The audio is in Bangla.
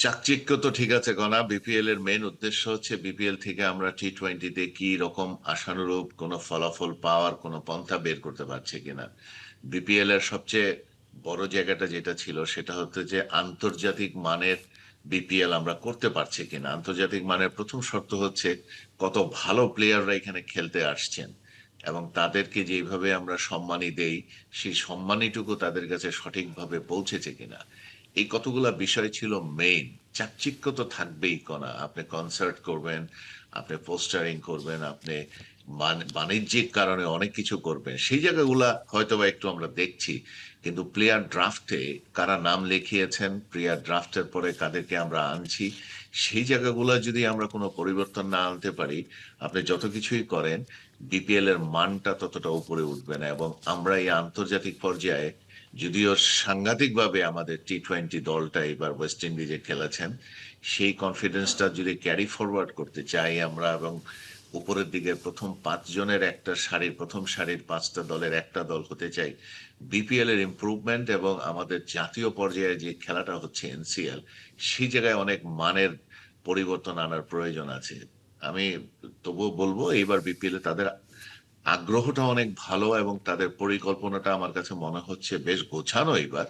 চাকচিক্য তো ঠিক আছে কনা, বিপিএল এর মেন উদ্দেশ্য হচ্ছে বিপিএল থেকে আমরা টি-20-তে কি রকম আশানুরূপ কোনো ফলাফল পাওয়ার কোনো পন্থা বের করতে পারছি কিনা। বিপিএল এর সবচেয়ে বড় জায়গাটা যেটা ছিল সেটা হচ্ছে যে আন্তর্জাতিক মানের বিপিএল আমরা করতে পারছি কিনা। আন্তর্জাতিক মানের প্রথম শর্ত হচ্ছে কত ভালো প্লেয়াররা এখানে খেলতে আসছেন এবং তাদেরকে যেভাবে আমরা সম্মানী দেই সেই সম্মানীটুকু তাদের কাছে সঠিকভাবে পৌঁছেছে কিনা। এই কতগুলা বিষয় ছিল মেইন। চাকচিক্য তো থাকবেই কনা, আপনি কনসার্ট করবেন, আপনি পোস্টারিং করবেন, আপনি বাণিজ্যিক কারণে অনেক কিছু করবেন, সেই জায়গাগুলা হয়তো বা একটু আমরা দেখছি। কিন্তু প্লেয়ার ড্রাফটে কারা নাম লিখিয়েছেন, প্লেয়ার ড্রাফটের পরে কাদেরকে আমরা আনছি, সেই জায়গাগুলো যদি আমরা কোনো পরিবর্তন না আনতে পারি, আপনি যত কিছুই করেন বিপিএল এর মানটা ততটা উপরে উঠবে না। এবং আমরা এই আন্তর্জাতিক পর্যায়ে, যদিও সাংঘাতিকভাবে আমাদের টি-20 দলটা এবার ওয়েস্ট ইন্ডিজে খেলেছেন, সেই কনফিডেন্সটা যদি ক্যারি ফরওয়ার্ড করতে চাই আমরা এবং উপরের দিকে প্রথম 5 জনের একটা সারির, প্রথম সারির 5টা দলের একটা দল হতে চাই, বিপিএল এর ইমপ্রুভমেন্ট এবং আমাদের জাতীয় পর্যায়ে যে খেলাটা হচ্ছে এনসিএল, সেই জায়গায় অনেক মানের পরিবর্তন আনার প্রয়োজন আছে। আমি তবুও বলবো এইবার বিপিএল এ তাদের আগ্রহটা অনেক ভালো এবং তাদের পরিকল্পনাটা আমার কাছে মনে হচ্ছে বেশ গোছানো এবার।